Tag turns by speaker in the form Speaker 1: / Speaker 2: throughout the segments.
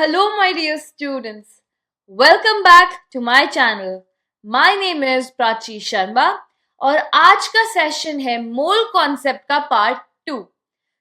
Speaker 1: Hello, my dear students. Welcome back to my channel. My name is Prachi Sharma और आज का session है mole concept का पार्ट 2.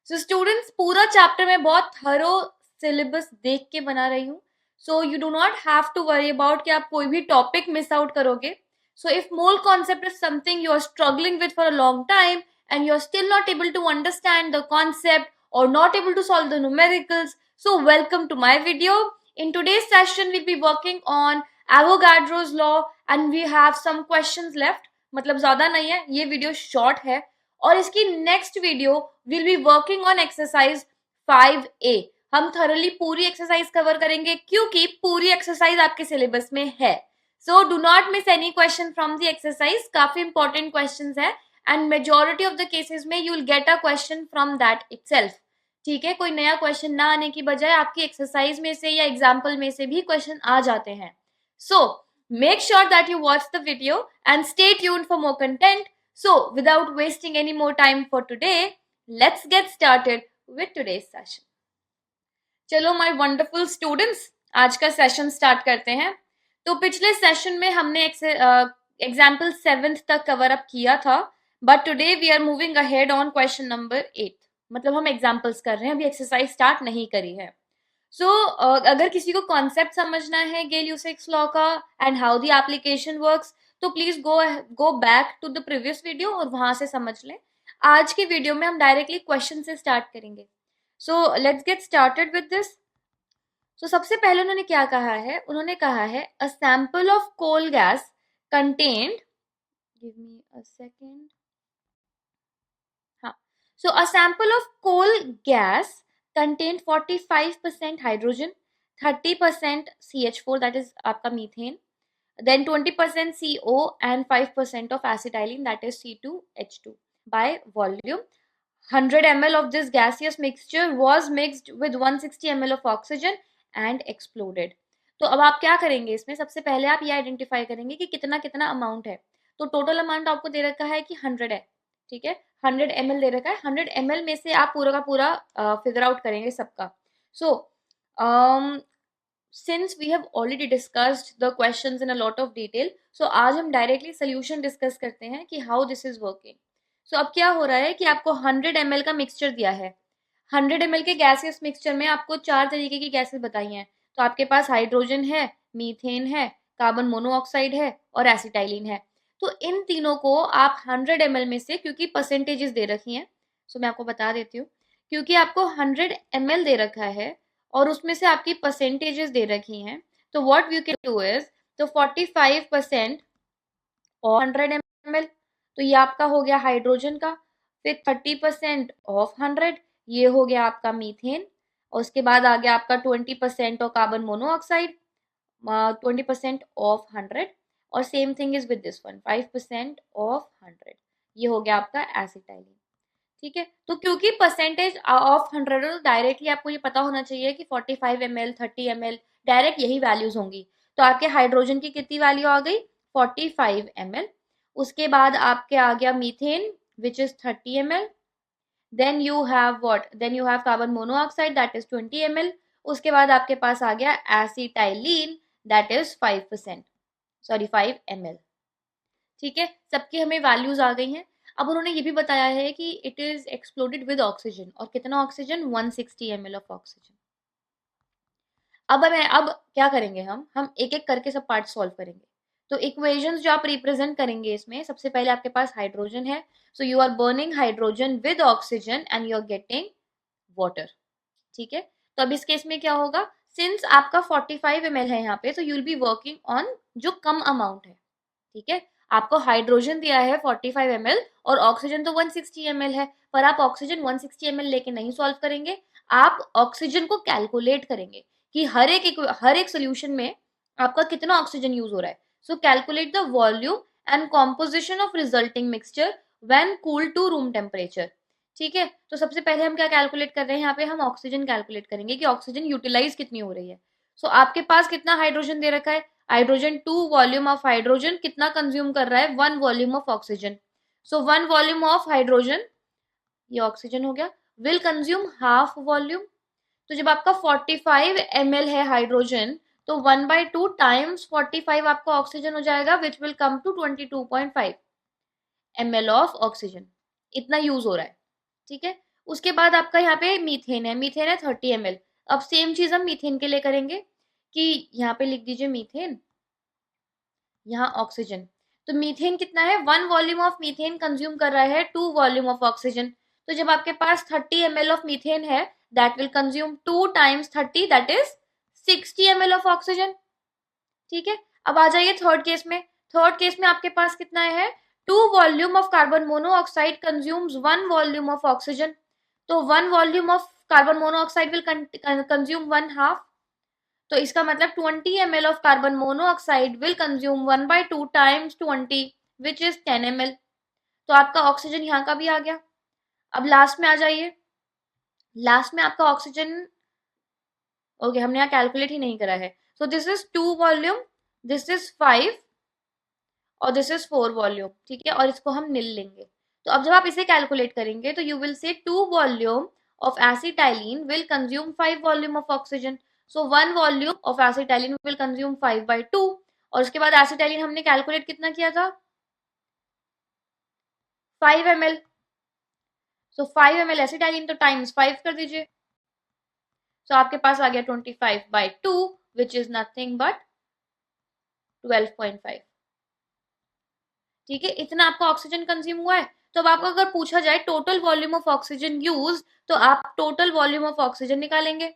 Speaker 1: सो स्टूडेंट्स, पूरा चैप्टर में बहुत थरो सिलेबस देख के बना रही हूँ. So you do not have to worry about कि आप कोई भी टॉपिक मिस आउट करोगे. So if mole concept is something you are struggling with for a long time and you're still not able to understand the concept or not able to solve the numericals, so welcome to my video. In today's session we'll be working on Avogadro's law and we have some questions left. मतलब ज्यादा नहीं है, ये video short है. और इसकी next video will be working on exercise 5A. हम thoroughly पूरी एक्सरसाइज कवर करेंगे क्योंकि पूरी एक्सरसाइज आपके सिलेबस में है. So do not miss any question from the exercise. काफी इंपॉर्टेंट क्वेश्चंस है and majority of the cases में you will get a question from that itself. ठीक है, कोई नया क्वेश्चन ना आने की बजाय आपकी एक्सरसाइज में से या एग्जाम्पल में से भी क्वेश्चन आ जाते हैं. So make sure that you watch the video and stay tuned for more content. So without wasting any more time for today, let's get started with today's session. चलो my wonderful students, आज का session start करते हैं. तो पिछले session में हमने example 7th तक कवर अप किया था, but today we are moving ahead on question number 8. मतलब हम एग्जाम्पल्स कर रहे हैं, अभी एक्सरसाइज स्टार्ट नहीं करी है. सो अगर किसी को कॉन्सेप्ट समझना है गेल-यूसेक्स लॉ का and how the application works, तो please go back to the previous video और वहां से समझ लें. आज की वीडियो में हम डायरेक्टली क्वेश्चन से स्टार्ट करेंगे. So let's get started with this. So सबसे पहले उन्होंने क्या कहा है, उन्होंने कहा है a sample of coal gas contained, give me a second. So a sample of coal gas contained 45% hydrogen, 30% CH4 that is आपका methane, then 20% CO and 5% of acetylene that is C2H2 by volume. 100 ml of this gaseous mixture was mixed with 160 ml of oxygen and exploded. तो अब आप क्या करेंगे इसमें, सबसे पहले आप ये आइडेंटिफाई करेंगे कि कितना कितना अमाउंट है. तो टोटल अमाउंट आपको दे रखा है कि 100 है. ठीक है, 100 ml दे रखा है. 100 ml में से आप पूरा का पूरा फिगर आउट करेंगे सबका. So since we have already discussed the questions in a lot of detail, so आज हम डायरेक्टली सोल्यूशन डिस्कस करते हैं कि how this is working. So अब क्या हो रहा है कि आपको 100 ml का मिक्सचर दिया है. 100 ml के गैसियस मिक्सचर में आपको 4 तरीके की गैसेस बताई हैं. तो आपके पास हाइड्रोजन है, मीथेन है, कार्बन मोनोऑक्साइड है और एसिटाइलिन है. तो इन तीनों को आप 100 ml में से, क्योंकि परसेंटेजेस दे रखी हैं, सो मैं आपको बता देती हूँ, क्योंकि आपको 100 ml दे रखा है और उसमें से आपकी परसेंटेजेस दे रखी हैं, तो what we can do is, तो 45% और 100 ml, तो ये आपका हो गया हाइड्रोजन का. फिर 30% ऑफ 100, ये हो गया आपका मीथेन. और उसके बाद आ गया आपका 20% ऑफ कार्बन मोनोऑक्साइड, 20% ऑफ 100. और same thing is with this one, 5% of 100, ये हो गया आपका एसिटाइलिन. ठीक है, तो क्योंकि परसेंटेज ऑफ 100 डायरेक्टली आपको ये पता होना चाहिए कि 45 ml 30 ml डायरेक्ट यही वैल्यूज होंगी. तो आपके हाइड्रोजन की कितनी वैल्यू आ गई, 45 ml. उसके बाद आपके आ गया methane which is 30 ml. Then you have what, then you have carbon monoxide that is 20 ml. उसके बाद आपके पास आ गया acetylene that is 5%, sorry 5 ml. ठीक है, सबकी हमें वैल्यूज आ गई हैं. अब उन्होंने ये भी बताया है कि it is exploded with oxygen. और कितना ऑक्सीजन, 160 ml ऑफ ऑक्सीजन. अब क्या करेंगे, हम एक एक करके सब पार्ट सॉल्व करेंगे. तो इक्वेशंस जो आप रिप्रेजेंट करेंगे इसमें, सबसे पहले आपके पास हाइड्रोजन है. So you are burning hydrogen with oxygen and you are getting water. ठीक है, तो अब इस केस में क्या होगा, सिंस आपका 45 ml है यहाँ पे, तो you will be working on जो कम अमाउंट है. ठीक है, आपको हाइड्रोजन दिया है 45 ml और ऑक्सीजन तो 160 ml है, पर आप ऑक्सीजन 160 ml लेके नहीं सॉल्व करेंगे, आप ऑक्सीजन को कैलकुलेट करेंगे कि हर एक सोल्यूशन में आपका कितना ऑक्सीजन यूज हो रहा है. So calculate the volume and composition of resulting mixture when cool to room temperature. ठीक है, तो सबसे पहले हम क्या कैलकुलेट कर रहे हैं, यहाँ पे हम ऑक्सीजन कैलकुलेट करेंगे कि ऑक्सीजन यूटिलाइज कितनी हो रही है. सो आपके पास कितना हाइड्रोजन दे रखा है, हाइड्रोजन 2 वॉल्यूम ऑफ हाइड्रोजन कितना कंज्यूम कर रहा है, 1 volume of oxygen. So 1 volume of hydrogen, ये ऑक्सीजन हो गया, विल कंज्यूम हाफ वॉल्यूम. तो जब आपका 45 ml है हाइड्रोजन, तो 1/2 टाइम्स 45 आपका ऑक्सीजन हो जाएगा, which will come to 22.5 ml of oxygen. इतना यूज हो रहा है, ठीक है। उसके बाद आपका यहाँ पे मीथेन है, मीथेन है 30 ml। अब सेम चीज हम मीथेन के लिए करेंगे कि यहाँ पे लिख दीजिए मीथेन, यहाँ ऑक्सीजन। तो मीथेन कितना है, 1 वॉल्यूम ऑफ मीथेन कंज्यूम कर रहा है 2 वॉल्यूम ऑफ ऑक्सीजन। तो जब आपके पास 30 ml ऑफ मीथेन है, that will consume 2 times 30, that is 60 ml of oxygen, ठीक है। अब आ जाइए थर्ड केस में। थर्ड केस में आपके पास कितना है, 2 volume of carbon monoxide consumes 1 volume of oxygen. तो 1 volume of carbon monoxide will consume 1/2। तो इसका मतलब 20 ml of carbon monoxide will consume 1/2 times 20 which is 10 ml। तो आपका ऑक्सीजन यहाँ का भी आ गया। अब लास्ट में आ जाइए, लास्ट में आपका ऑक्सीजन, ओके हमने यहाँ कैलकुलेट ही नहीं करा है। सो this is 2 volume, this is 5 और दिस इज 4 वॉल्यूम, ठीक है। और इसको हम निल लेंगे। तो अब जब आप इसे कैलकुलेट करेंगे तो you will say 2 volume of acetylene will consume 5 volume of oxygen. So 1 volume of acetylene will consume 5/2। और उसके बाद एसिटाइलिन हमने कैलकुलेट कितना किया था, 5 ml। सो 5 ml एसिटाइलिन, तो टाइम्स 5 कर दीजिए। सो आपके पास आ गया 25/2 विच इज नथिंग बट 12.5, ठीक है। इतना आपका ऑक्सीजन कंज्यूम हुआ है। तो अब आपको अगर पूछा जाए total volume of oxygen use, तो आप टोटल वॉल्यूम ऑफ ऑक्सीजन निकालेंगे,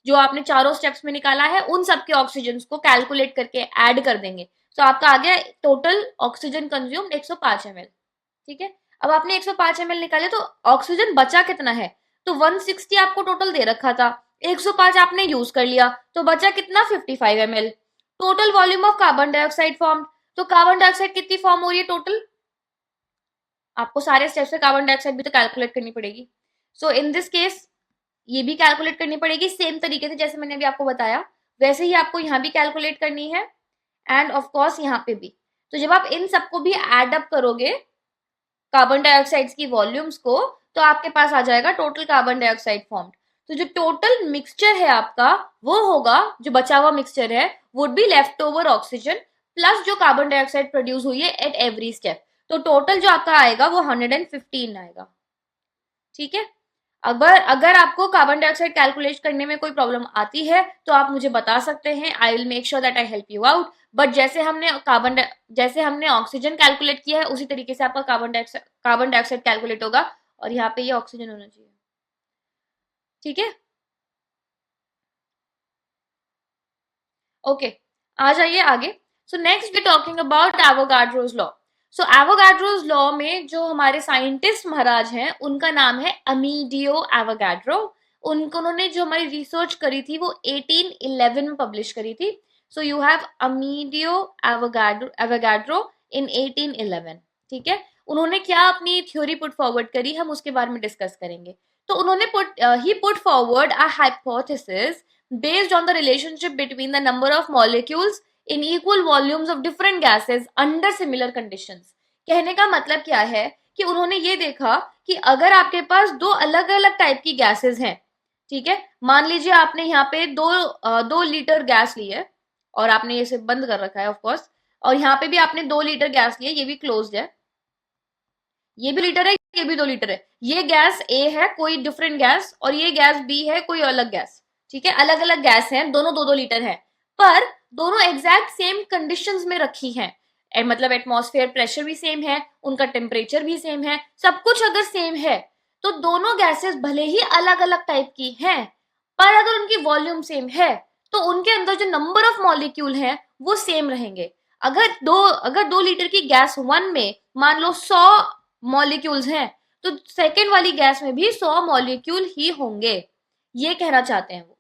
Speaker 1: जो आपने चारों स्टेप्स में निकाला है उन सबके ऑक्सीजन को कैलकुलेट करके ऐड कर देंगे। तो आपका आ गया टोटल ऑक्सीजन कंज्यूम 105 ml, ठीक है। अब आपने 105 ml निकाले तो ऑक्सीजन बचा कितना है, तो 160 आपको टोटल दे रखा था, 105 आपने यूज कर लिया, तो बचा कितना 55 ml। Total volume of carbon dioxide form, तो कार्बन डाइऑक्साइड कितनी फॉर्म हो रही है टोटल, आपको सारे स्टेप्स से कार्बन डाइऑक्साइड भी तो कैलकुलेट करनी पड़ेगी। सो इन दिस केस ये भी कैलकुलेट करनी पड़ेगी सेम तरीके से जैसे मैंने अभी आपको बताया, वैसे ही आपको यहाँ भी कैलकुलेट करनी है एंड ऑफ कोर्स यहाँ पे भी। तो जब आप इन सबको भी एड अप करोगे कार्बन डाइऑक्साइड की वॉल्यूम्स को, तो आपके पास आ जाएगा टोटल कार्बन डाइऑक्साइड फॉर्म। तो जो टोटल मिक्सचर है आपका वो होगा, जो बचा हुआ मिक्सचर है would be left over oxygen plus जो कार्बन डाइऑक्साइड प्रोड्यूस हुई है एट एवरी स्टेप। तो टोटल जो आपका आएगा वो 115 आएगा, ठीक है। अगर अगर आपको कार्बन डाइऑक्साइड कैलकुलेट करने में कोई प्रॉब्लम आती है तो आप मुझे बता सकते हैं, I will make sure that I help you out. But जैसे हमने ऑक्सीजन कैलकुलेट किया है उसी तरीके से आपका कार्बन डाइऑक्साइड कैलकुलेट होगा, और यहाँ पे ये ऑक्सीजन होना चाहिए, ठीक है। ओके आ जाइए आगे। So next we talking about Avogadro's law. So Avogadro's law में जो हमारे साइंटिस्ट महाराज हैं उनका नाम है अमीडियो एवोगाड्रो। उन्होंने जो हमारी रिसर्च करी थी वो 1811 में पब्लिश करी थी। सो यू हैव अमीडियो एवोगाड्रो इन 1811, ठीक है। उन्होंने क्या अपनी थ्योरी पुट फॉरवर्ड करी, हम उसके बारे में डिस्कस करेंगे। तो उन्होंने ही put forward a hypothesis based on the relationship between the number of molecules in equal volumes of different gases under similar conditions। कहने का मतलब क्या है कि उन्होंने ये देखा कि अगर आपके पास दो अलग अलग टाइप की गैसेस हैं, ठीक है, मान लीजिए आपने यहाँ पे 2 लीटर गैस ली है और आपने ये सब बंद कर रखा है ऑफ कोर्स, और यहाँ पे भी आपने 2 लीटर गैस ली है, ये भी क्लोज्ड है, ये भी लीटर है, ये भी 2 लीटर है। ये गैस ए है कोई डिफरेंट गैस, और ये गैस बी है कोई अलग गैस, ठीक है। अलग अलग गैस हैं, दोनों 2-2 लीटर है, पर दोनों एग्जैक्ट सेम कंडीशंस में रखी हैं। मतलब एटमॉस्फेयर प्रेशर भी सेम है, उनका टेम्परेचर भी सेम है, सब कुछ अगर सेम है तो दोनों गैसेस भले ही अलग अलग टाइप की हैं, पर अगर उनकी वॉल्यूम सेम है तो उनके अंदर जो नंबर ऑफ मॉलिक्यूल हैं वो सेम रहेंगे। अगर 2 लीटर की गैस वन में मान लो 100 मॉलिक्यूल्स हैं, तो सेकेंड वाली गैस में भी 100 मॉलिक्यूल ही होंगे, ये कहना चाहते हैं वो,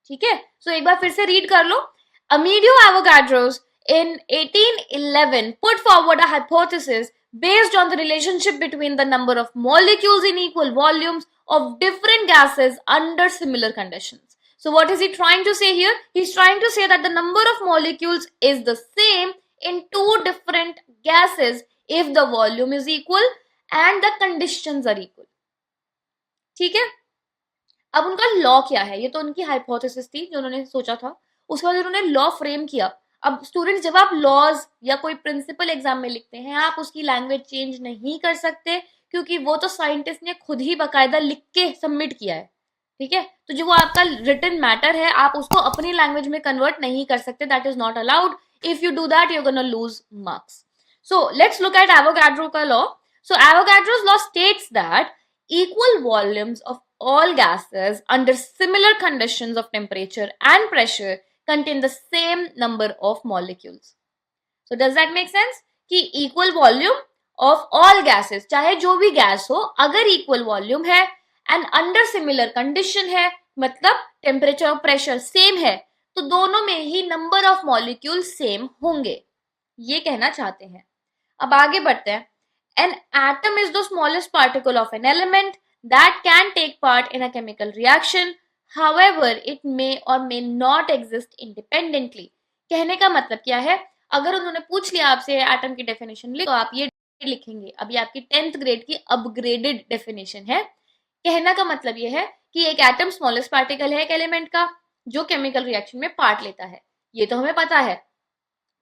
Speaker 1: ठीक है। सो एक बार फिर से रीड कर लो। अमीडियो Avogadro's in 1811 put forward a hypothesis based on the relationship between the number of molecules in equal volumes of different gases under similar conditions. So what is he trying to say here? He's trying to say that the number of molecules is the same in two different gases if the volume is equal and the conditions are equal, ठीक है। अब उनका law क्या है, ये तो उनकी hypothesis थी जो उन्होंने सोचा था, उसके बाद उन्होंने लॉ फ्रेम किया। अब स्टूडेंट जब आप लॉज या कोई प्रिंसिपल एग्जाम में लिखते हैं, आप उसकी लैंग्वेज चेंज नहीं कर सकते, क्योंकि वो तो साइंटिस्ट ने खुद ही बकायदा लिख के सबमिट किया है। ठीक है, तो जो वो आपका रिटन मैटर है, आप उसको अपनी लैंग्वेज में कन्वर्ट नहीं कर सकते, that is not allowed. If you do that, you gonna lose marks. So let's look at Avogadro का लॉ। So Avogadro's law states that equal volumes of all gases under similar conditions of temperature and pressure contain the same number of molecules. So does that make sense? कि equal volume of all gases, चाहे जो भी gas हो, अगर equal volume है and under similar condition है, मतलब temperature और pressure same है, तो दोनों में ही number of molecules same होंगे, ये कहना चाहते हैं। अब आगे बढ़ते हैं। An atom is the smallest particle of an element that can take part in a chemical reaction. However, it may or may not exist independently. कहने का मतलब क्या है, अगर उन्होंने पूछ लिया आपसे एटम की डेफिनेशन लिखो, आप ये लिखेंगे। अभी आपकी 10th ग्रेड की अपग्रेडेड डेफिनेशन है। कहने का मतलब ये है कि एक एटम स्मॉलेस्ट पार्टिकल है एक एलिमेंट का, जो केमिकल रिएक्शन में पार्ट लेता है, ये तो हमें पता है।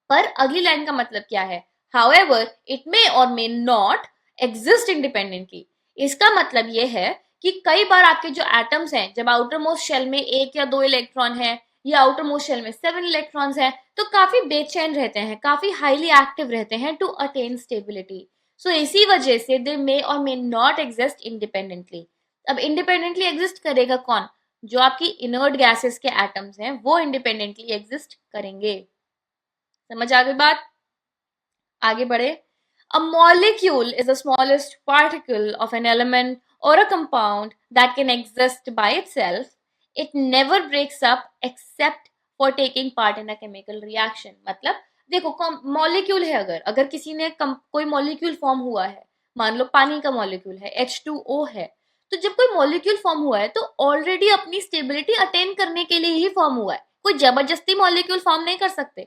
Speaker 1: पर अगली लाइन का मतलब क्या है, however it may or may not exist independently। इसका मतलब ये है कि कई बार आपके जो एटम्स हैं, जब आउटर मोस्ट शेल में 1 या 2 इलेक्ट्रॉन है, या आउटर मोस्ट शेल में 7 इलेक्ट्रॉन्स है, तो काफी बेचैन रहते हैं, काफी हाईली एक्टिव रहते हैं टू अटेन स्टेबिलिटी। सो इसी वजह से दे मे और मे नॉट एग्जिस्ट इंडिपेंडेंटली। अब इंडिपेंडेंटली एग्जिस्ट करेगा कौन, जो आपकी इनर्ट गैसेस के एटम्स हैं, वो इंडिपेंडेंटली एग्जिस्ट करेंगे। समझ आ गई बात, आगे बढ़े। A molecule is the smallest particle of an element or a compound that can exist by itself. It never breaks up except for taking part in a chemical reaction। मतलब देखो, molecule है, अगर अगर किसी ने कोई मॉलिक्यूल फॉर्म हुआ है, मान लो पानी का मॉलिक्यूल है, H2O है, तो जब कोई मॉलिक्यूल फॉर्म हुआ है तो ऑलरेडी अपनी स्टेबिलिटी अटेन करने के लिए ही फॉर्म हुआ है, कोई जबरदस्ती मॉलिक्यूल फॉर्म नहीं कर सकते।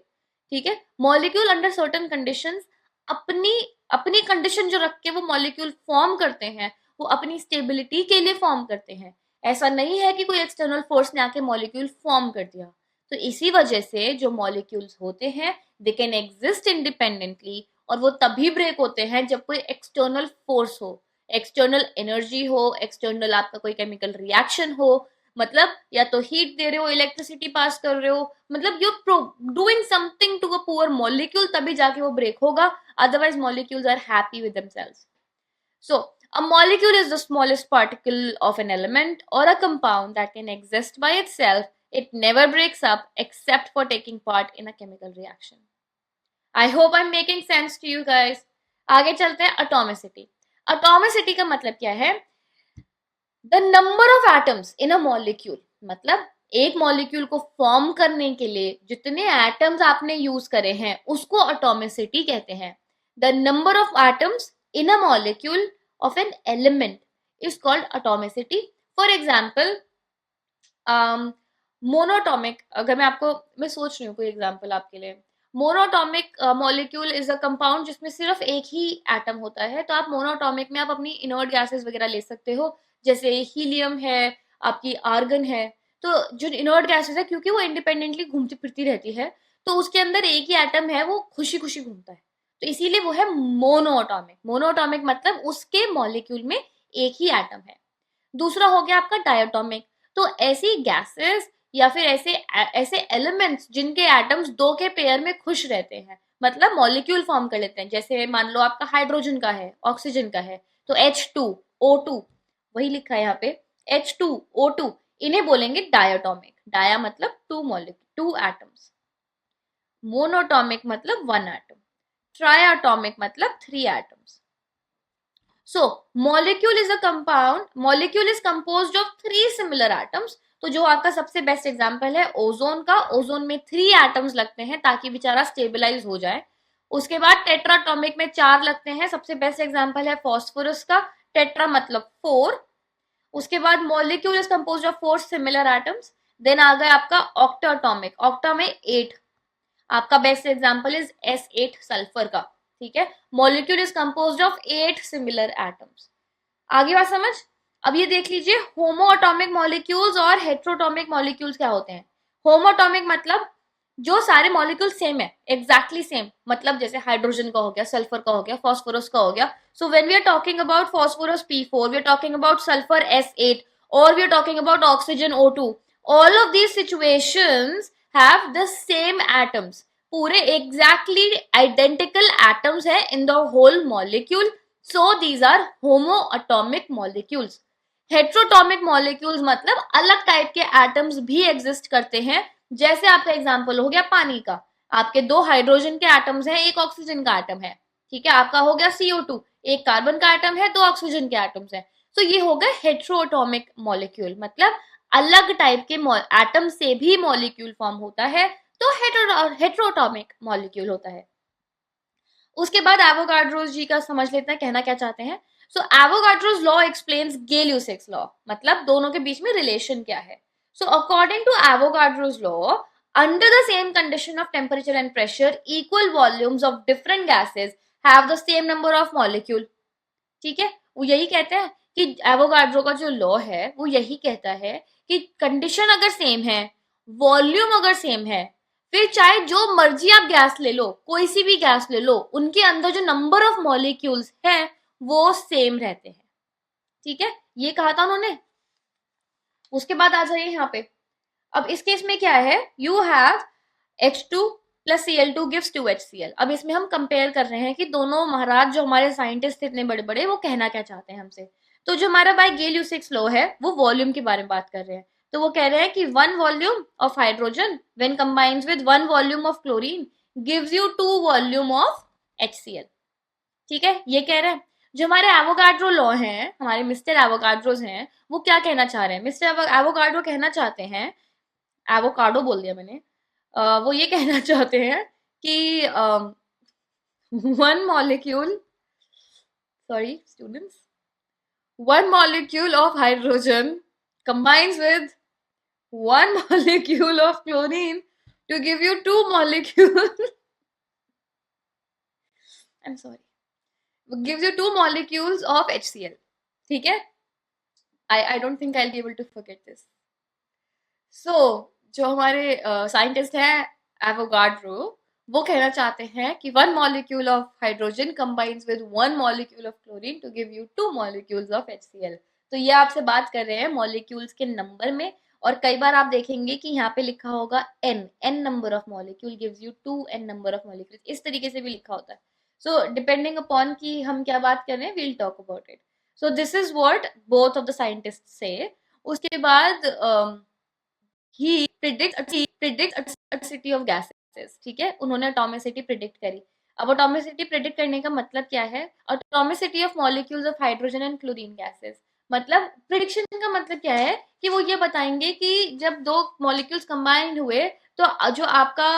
Speaker 1: ठीक है, मॉलिक्यूल अंडर सर्टेन कंडीशंस अपनी अपनी कंडीशन जो रख के वो मॉलिक्यूल फॉर्म करते हैं, वो अपनी स्टेबिलिटी के लिए फॉर्म करते हैं। ऐसा नहीं है कि कोई एक्सटर्नल फोर्स ने आके मॉलिक्यूल फॉर्म कर दिया। तो इसी वजह से जो मॉलिक्यूल्स होते हैं, दे कैन एग्जिस्ट इंडिपेंडेंटली, और वो तभी ब्रेक होते हैं जब कोई एक्सटर्नल फोर्स हो, एक्सटर्नल एनर्जी हो, एक्सटर्नल आपका कोई केमिकल रिएक्शन हो, मतलब या तो हीट दे रहे हो, इलेक्ट्रिसिटी पास कर रहे हो, मतलब you doing something to a poor molecule, तभी जाके वो ब्रेक होगा। Otherwise molecules are happy with themselves. So a molecule is the smallest particle of an element or a compound that can exist by itself. It never breaks up except for taking part in a chemical reaction. I hope I'm making sense to you guys. आगे चलते हैं atomicity. Atomicity का मतलब क्या है, the number of atoms in a molecule, मतलब एक molecule को फॉर्म करने के लिए जितने एटम्स आपने यूज करे हैं उसको एटॉमिसिटी कहते हैं। The number of atoms in a molecule of an element is called atomicity. For example monoatomic, अगर मैं सोच रही हूँ कोई एग्जाम्पल आपके लिए। Monoatomic molecule is a compound जिसमें सिर्फ एक ही एटम होता है, तो आप मोनोटॉमिक में आप अपनी इनर्ट गैसेस वगैरह ले सकते हो, जैसे हीलियम है, आपकी आर्गन है। तो जो इनर्ट गैसेस है, क्योंकि वो इंडिपेंडेंटली घूमती फिरती रहती है, तो उसके अंदर एक ही एटम है, वो खुशी खुशी घूमता है, तो इसीलिए वो है मोनोटॉमिक। मोनोटॉमिक मतलब उसके मॉलिक्यूल में एक ही एटम है। दूसरा हो गया आपका डायटोमिक। तो ऐसी गैसेस या फिर ऐसे ऐसे एलिमेंट्स जिनके एटम्स दो के पेयर में खुश रहते हैं, मतलब मॉलिक्यूल फॉर्म कर लेते हैं, जैसे मान लो आपका हाइड्रोजन का है, ऑक्सीजन का है, तो H2O2, वही लिखा है यहाँ पे H2O2, इन्हें बोलेंगे डायटोमिक। डाया मतलब two molecule, two atoms. Monoatomic मतलब वन एटम। ट्राइएटॉमिक मतलब three atoms. So, molecule is a compound, molecule is composed of three similar atoms। तो जो आपका सबसे बेस्ट एग्जाम्पल है ओजोन का, ओजोन में 3 एटम्स लगते हैं ताकि बेचारा स्टेबलाइज हो जाए। उसके बाद टेट्राटॉमिक में 4 लगते हैं, सबसे बेस्ट एग्जाम्पल है फॉस्फोरस का, टेट्रा मतलब 4। उसके बाद molecule is composed of 4 similar atoms. Then आ गया आपका ऑक्टाटॉमिक, ऑक्टा में 8, आपका best example is S8 sulphur का। ठीक है, molecule is composed of 8 similar atoms. आगे बात समझ। अब ये देख लीजिए होमोएटॉमिक मॉलिक्यूल्स और हेट्रोटॉमिक मॉलिक्यूल्स क्या होते हैं। होमोएटॉमिक मतलब जो सारे मॉलिक्यूल सेम है, एग्जैक्टली सेम, मतलब जैसे हाइड्रोजन का हो गया, सल्फर का हो गया, फास्फोरस का हो गया। So when we are talking about phosphorus P4, we are talking about sulphur S8, और we are talking about oxygen O2, all of these situations have the same atoms, पूरे एग्जैक्टली आइडेंटिकल एटम्स है in the whole molecule, so these are homoatomic molecules. Heteroatomic molecules मतलब अलग type के atoms भी exist करते हैं, जैसे आपका एग्जांपल हो गया पानी का, आपके दो हाइड्रोजन के एटम्स हैं, एक ऑक्सीजन का एटम है, ठीक है। आपका हो गया CO2, एक कार्बन का एटम है, दो ऑक्सीजन के एटम्स हैं। तो ये हो गए हेट्रोटॉमिक मॉलिक्यूल, मतलब अलग टाइप के एटम से भी मॉलिक्यूल फॉर्म होता है, तो हेट्रोटॉमिक मॉलिक्यूल होता है। उसके बाद एवोगाड्रोस जी का समझ लेते हैं कहना क्या चाहते हैं। So Avogadro's law explains Gay-Lussac's law, मतलब दोनों के बीच में रिलेशन क्या है। So according to Avogadro's law, under the same condition of temperature and pressure, equal volumes of different gases have the same number of molecule। ठीक है, वो यही कहते हैं कि एवोगाड्रो का जो लॉ है वो यही कहता है कि कंडीशन अगर सेम है, वॉल्यूम अगर सेम है, फिर चाहे जो मर्जी आप गैस ले लो, कोई सी भी गैस ले लो, उनके अंदर जो नंबर ऑफ मॉलिक्यूल्स है वो सेम रहते हैं। ठीक है, ये कहा था उन्होंने। उसके बाद आ जाइए यहाँ पे। अब इस केस में क्या है, you have H2 plus Cl2 gives 2HCl। अब इसमें हम कंपेयर कर रहे हैं कि दोनों महाराज जो हमारे साइंटिस्ट थे इतने बड़े बड़े, वो कहना क्या चाहते हैं हमसे। तो जो हमारा बाय गेल-यूसेक्स लॉ है वो वॉल्यूम के बारे में बात कर रहे हैं। तो वो कह रहे हैं कि one volume of hydrogen when combines with one volume of chlorine gives you two volume of HCl। ठीक है, ये कह रहे हैं। जो हमारे एवोगाड्रो लॉ हैं, हमारे मिस्टर एवोगाड्रोस हैं, वो क्या कहना चाह रहे हैं। मिस्टर एवोगाड्रो कहना चाहते हैं, एवोकाडो बोल दिया मैंने, वो ये कहना चाहते हैं कि one molecule, sorry students, one molecule of hydrogen combines with one molecule of chlorine to give you two molecules I'm sorry, gives you two molecules of HCl। ठीक है, I don't think I'll be able to forget this। सो जो हमारे scientist हैं Avogadro, वो कहना चाहते हैं कि one molecule of hydrogen combines with one molecule of chlorine to give you two molecules of HCl। तो ये आपसे बात कर रहे हैं मॉलिक्यूल्स के नंबर में, और कई बार आप देखेंगे कि यहाँ पे लिखा होगा n number of molecule gives you 2n number of molecule, इस तरीके से भी लिखा होता है। सो डिपेंडिंग अपॉन कि हम क्या बात कर रहे हैं, we'll talk about it. So this is what both of the scientist say. उसके बाद he predicts atomicity of gases। ठीक है, उन्होंने एटॉमिसिटी प्रिडिक्ट करी। अब एटॉमिसिटी प्रिडिक्ट करने का मतलब क्या है, atomicity of molecules of hydrogen and chlorine gases, मतलब प्रिडिक्शन का मतलब क्या है कि वो ये बताएंगे कि जब दो मॉलिक्यूल्स कंबाइंड हुए तो जो आपका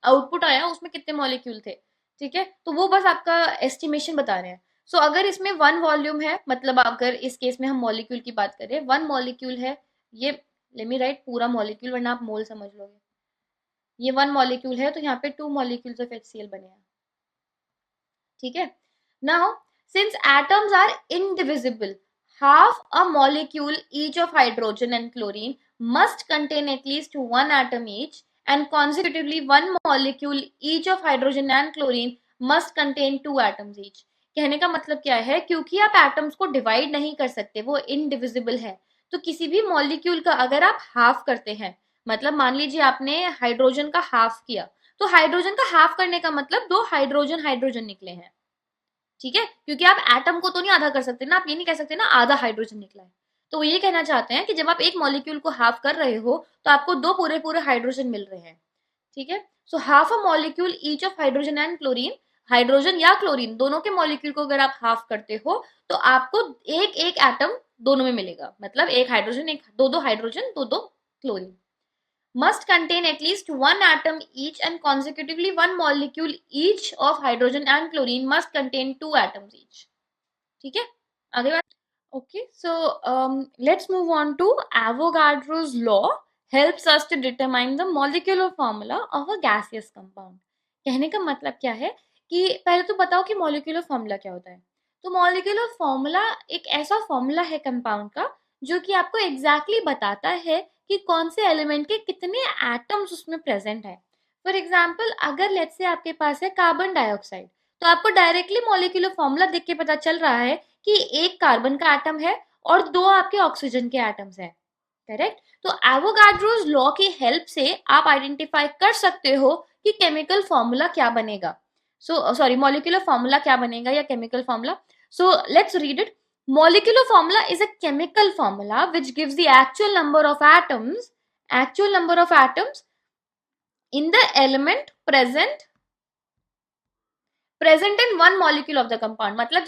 Speaker 1: आउटपुट आया उसमें कितने मॉलिक्यूल थे। ठीक है, तो वो बस आपका एस्टिमेशन बता रहे हैं। सो अगर इसमें वन वॉल्यूम है, मतलब अगर इस केस में हम मॉलिक्यूल की बात करें, वन मॉलिक्यूल है, ये लेट मी राइट पूरा मॉलिक्यूल वरना आप मोल समझ लोगे। ये वन मॉलिक्यूल है तो यहाँ पे टू मॉलिक्यूल्स ऑफ HCl बने हैं। ठीक है, now since atoms are indivisible, half a molecule each of hydrogen and chlorine must contain at least one atom each, and consecutively one molecule each of hydrogen and chlorine must contain two atoms each। कहने का मतलब क्या है, क्योंकि आप atoms को divide नहीं कर सकते, वो इनडिविजिबल है, तो किसी भी मॉलिक्यूल का अगर आप हाफ करते हैं, मतलब मान लीजिए आपने हाइड्रोजन का हाफ किया, तो हाइड्रोजन का हाफ करने का मतलब दो हाइड्रोजन हाइड्रोजन निकले हैं। ठीक है, क्योंकि आप एटम को तो नहीं आधा कर सकते ना, आप ये नहीं कह सकते ना आधा हाइड्रोजन निकला है। तो वो ये कहना चाहते हैं कि जब आप एक मॉलिक्यूल को हाफ कर रहे हो तो आपको दो पूरे पूरे हाइड्रोजन मिल रहे हैं। ठीक है, so half a molecule each of hydrogen and chlorine, hydrogen या क्लोरीन दोनों के मॉलिक्यूल को अगर आप हाफ करते हो तो आपको एक एक एटम दोनों में मिलेगा, मतलब एक हाइड्रोजन, एक दो दो हाइड्रोजन, दो दो chlorine. must contain at least one atom each, and consecutively one molecule each of hydrogen and chlorine must contain two atoms each। ठीक है, आगे बात। Okay, so let's move on to Avogadro's law helps us to determine the molecular formula of a gaseous compound। कहने का मतलब क्या है कि पहले तो बताओ कि molecular formula क्या होता है। तो मॉलिक्यूलर फॉर्मूला एक ऐसा फॉर्मूला है कंपाउंड का जो कि आपको एग्जैक्टली बताता है कि कौन से एलिमेंट के कितने एटम्स उसमें प्रेजेंट है। फॉर एग्जाम्पल, अगर लेट्स से आपके पास है कार्बन डाइऑक्साइड, तो आपको डायरेक्टली मॉलिक्यूलर फॉर्मूला देख के पता चल रहा है कि एक कार्बन का एटम है और दो आपके ऑक्सीजन के एटम्स हैं, करेक्ट। तो एवोगाड्रोस लॉ की हेल्प से आप आइडेंटिफाई कर सकते हो कि केमिकल फॉर्मूला क्या बनेगा, मॉलिक्यूलर फॉर्मूला क्या बनेगा या chemical formula. So let's read it. Molecular formula is a chemical formula which gives the actual number of atoms in the element present in one molecule of the compound. मतलब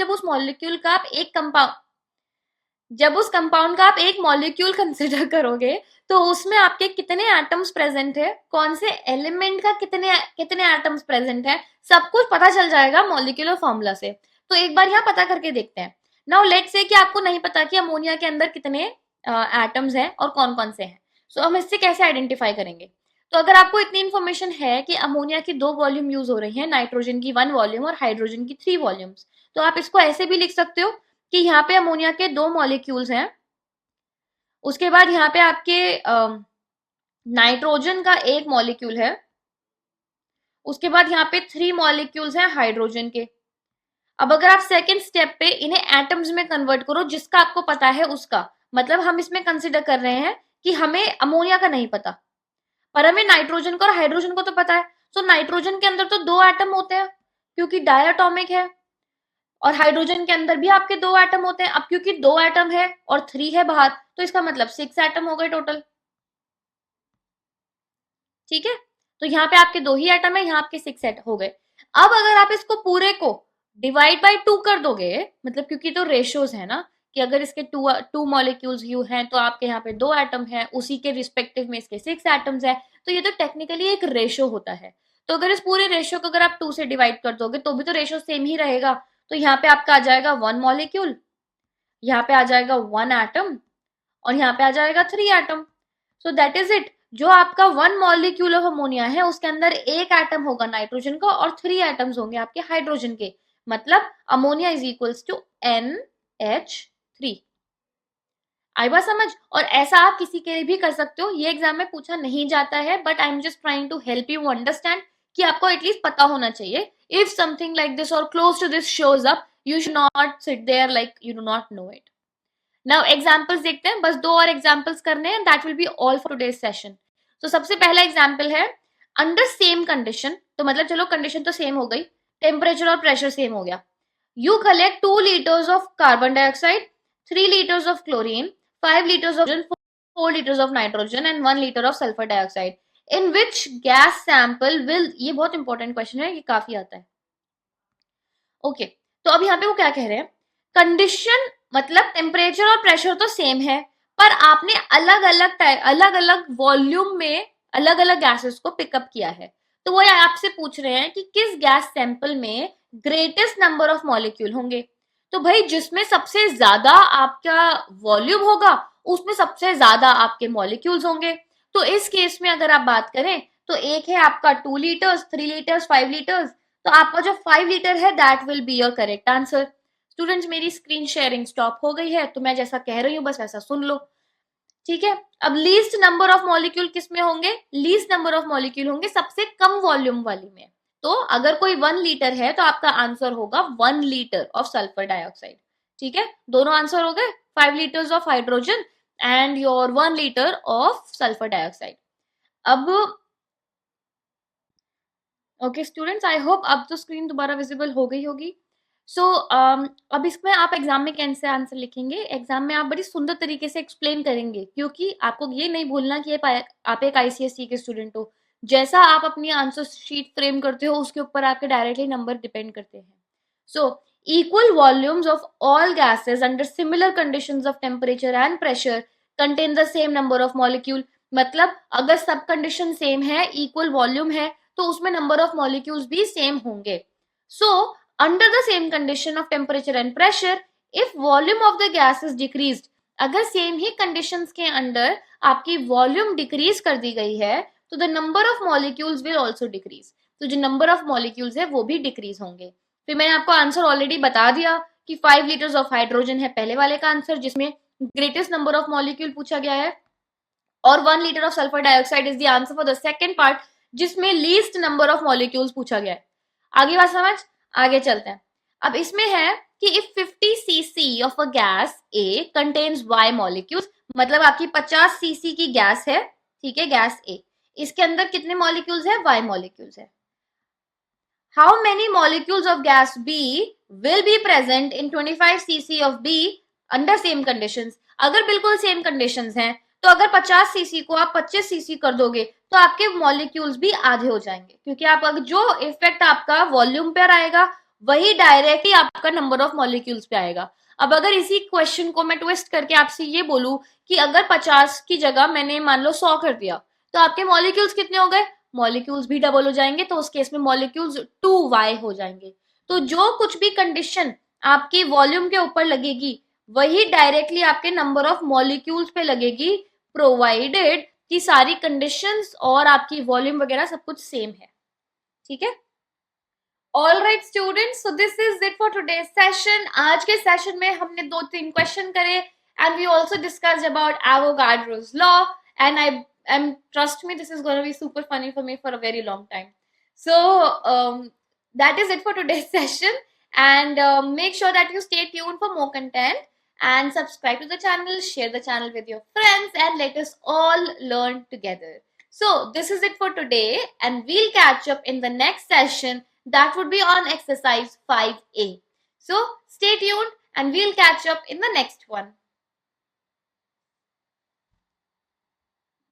Speaker 1: जब उस compound का आप एक molecule consider करोगे तो उसमें आपके कितने एटम्स प्रेजेंट है, कौन से एलिमेंट का कितने एटम्स प्रेजेंट है, सब कुछ पता चल जाएगा मॉलिक्यूलर फॉर्मूला से। तो एक बार यहाँ पता करके देखते हैं। नाउ लेट्स से कि आपको नहीं पता कि अमोनिया के अंदर कितने एटम्स हैं और कौन कौन से हैं, सो हम इससे कैसे आइडेंटिफाई करेंगे। तो अगर आपको इतनी इंफॉर्मेशन है कि अमोनिया की 2 वॉल्यूम यूज हो रही है, नाइट्रोजन की 1 वॉल्यूम और हाइड्रोजन की 3 वॉल्यूम्स, तो आप इसको ऐसे भी लिख सकते हो कि यहाँ पे अमोनिया के 2 मॉलिक्यूल्स हैं, उसके बाद यहाँ पे आपके नाइट्रोजन का 1 मॉलिक्यूल है, उसके बाद यहाँ पे 3 मॉलिक्यूल्स हैं हाइड्रोजन के। अब अगर आप सेकेंड स्टेप पे इन्हें एटम्स में कन्वर्ट करो, जिसका आपको पता है उसका, मतलब हम इसमें कंसिडर कर रहे हैं कि हमें अमोनिया का नहीं पता पर हमें नाइट्रोजन का और हाइड्रोजन को तो पता है। तो नाइट्रोजन के अंदर तो 2 एटम होते हैं क्योंकि डायटोमिक है, और हाइड्रोजन के अंदर भी आपके 2 एटम होते हैं। अब क्योंकि 2 एटम है और 3 है बाहर, तो इसका मतलब 6 एटम हो गए टोटल, ठीक है। तो यहाँ पे आपके 2 ही एटम है, यहाँ आपके 6 एटम हो गए। अब अगर आप इसको पूरे को डिवाइड बाय 2 कर दोगे, मतलब क्योंकि तो रेशियोज है ना, कि अगर इसके 2 मॉलिक्यूल्स यू हैं तो आपके यहाँ पे 2 एटम है, उसी के रिस्पेक्टिव में इसके 6 एटम्स है, तो ये तो टेक्निकली एक रेशियो होता है। तो अगर इस पूरे रेशियो को अगर आप 2 से डिवाइड कर दोगे तो भी तो रेशियो सेम ही रहेगा। तो यहाँ पे आपका आ जाएगा 1 मॉलिक्यूल, यहाँ पे आ जाएगा 1 एटम और यहाँ पे आ जाएगा 3 atom. So that is it. जो आपका 1 मॉलिक्यूल ऑफ अमोनिया है उसके अंदर 1 एटम होगा नाइट्रोजन का और 3 एटम्स होंगे आपके हाइड्रोजन के, मतलब ammonia is equals to NH3। आई बात समझ। और ऐसा आप किसी के लिए भी कर सकते हो, ये एग्जाम में पूछा नहीं जाता है, but I am just trying to help you understand कि आपको एटलीस्ट पता होना चाहिए। इफ समथिंग लाइक दिस और close to this shows up, you should not sit there like you do not know it. Now examples देखते हैं, बस 2 और एग्जाम्पल्स करने हैं, that will be all for today's session. तो सबसे पहला एग्जाम्पल है अंडर सेम कंडीशन, तो मतलब चलो कंडीशन तो सेम हो गई, टेम्परेचर और प्रेशर सेम हो गया। You collect 2 liters of carbon dioxide, 3 liters of chlorine, 5 liters of 4 liters of nitrogen and 1 liter of sulfur dioxide. In which gas sample will, ये बहुत इंपॉर्टेंट क्वेश्चन है, ये काफी आता है। ओके तो अब यहाँ पे वो क्या कह रहे हैं, कंडीशन मतलब टेम्परेचर और प्रेशर तो सेम है, पर आपने अलग अलग वॉल्यूम में अलग अलग गैसेस को पिकअप किया है। तो वो आपसे पूछ रहे हैं कि किस गैस सैंपल में ग्रेटेस्ट नंबर ऑफ मॉलिक्यूल होंगे। तो भाई जिसमें सबसे ज्यादा आपका वॉल्यूम होगा उसमें सबसे ज्यादा आपके मॉलिक्यूल्स होंगे। तो इस केस में अगर आप बात करें तो एक है आपका 2 liters, 3 liters, 5 liters, तो आपका जो 5 लीटर है that will be your correct answer. Students मेरी स्क्रीन शेयरिंग स्टॉप हो गई है, तो मैं जैसा कह रही हूँ बस वैसा सुन लो, ठीक है। अब लीस्ट नंबर ऑफ मॉलिक्यूल किस में होंगे, लीस्ट नंबर ऑफ मॉलिक्यूल होंगे सबसे कम वॉल्यूम वाली में। तो अगर कोई 1 लीटर है तो आपका आंसर होगा 1 लीटर ऑफ सल्फर डाइऑक्साइड, ठीक है। दोनों आंसर हो गए, 5 liters of hydrogen and your 1 liter of sulphur dioxide. अब ओके स्टूडेंट्स, आई होप अब तो स्क्रीन दोबारा विजिबल हो गई होगी। सो अब इसमें आप एग्जाम में कैसे आंसर लिखेंगे, एग्जाम में आप बड़ी सुंदर तरीके से एक्सप्लेन करेंगे, क्योंकि आपको ये नहीं भूलना कि आप एक ICSE के स्टूडेंट हो। जैसा आप अपनी आंसर शीट फ्रेम करते हो उसके ऊपर आपके डायरेक्टली नंबर डिपेंड करते हैं। सो equal volumes of all gases under similar conditions of temperature and pressure contain the same number of molecule। मतलब अगर सब कंडीशन सेम है, इक्वल वॉल्यूम है, तो उसमें नंबर ऑफ मॉलिक्यूल्स भी सेम होंगे। So under the same condition of temperature and pressure, if volume of the gas is decreased, अगर सेम ही कंडीशंस के अंडर आपकी वॉल्यूम डिक्रीज कर दी गई है तो the number of molecules will also decrease. तो जो नंबर ऑफ मॉलिक्यूल्स है वो भी डिक्रीज होंगे। फिर मैंने आपको आंसर ऑलरेडी बता दिया कि 5 लीटर्स ऑफ हाइड्रोजन है पहले वाले का आंसर, जिसमें ग्रेटेस्ट नंबर ऑफ मॉलिक्यूल पूछा गया है, और 1 litre of sulphur dioxide is the answer for the second part, जिसमें लीस्ट नंबर ऑफ मॉलिक्यूल्स पूछा गया है। आगे बात समझ, आगे चलते हैं। अब इसमें है कि if 50 cc of a gas A contains y molecules, मतलब आपकी 50 cc की गैस है, ठीक है, गैस ए, इसके अंदर कितने मॉलिक्यूल्स है, y मॉलिक्यूल्स है। How many molecules of gas B will be present in 25 cc of B under same conditions? अगर बिल्कुल सेम कंडीशंस हैं तो अगर 50 सीसी को आप 25 सीसी कर दोगे तो आपके मॉलिक्यूल्स भी आधे हो जाएंगे, क्योंकि आप जो इफेक्ट आपका वॉल्यूम पर आएगा वही डायरेक्टली आपका नंबर ऑफ मॉलिक्यूल्स पे आएगा। अब अगर इसी क्वेश्चन को मैं ट्विस्ट करके आपसे ये बोलूं कि अगर 50 की जगह मैंने मान लो 100 कर दिया, तो आपके मॉलिक्यूल्स कितने हो गए, मॉलिक्यूल्स भी डबल हो जाएंगे, तो उस केस में मॉलिक्यूल्स 2y हो जाएंगे। तो जो कुछ भी कंडीशन आपकी वॉल्यूम के ऊपर लगेगी वही डायरेक्टली आपके नंबर ऑफ मॉलिक्यूल्स पे लगेगी, प्रोवाइडेड कि सारी कंडीशंस और आपकी वॉल्यूम वगैरह सब कुछ सेम है, ठीक है। All right students, so this is it for today's session. आज के सेशन में हमने 2-3 क्वेश्चन करे and we also discussed about Avogadro's law, and I trust me, this is going to be super funny for me for a very long time. So that is it for today's session, and make sure that you stay tuned for more content and subscribe to the channel, share the channel with your friends, and let us all learn together. So this is it for today, and we'll catch up in the next session that would be on exercise 5A. So stay tuned and we'll catch up in the next one.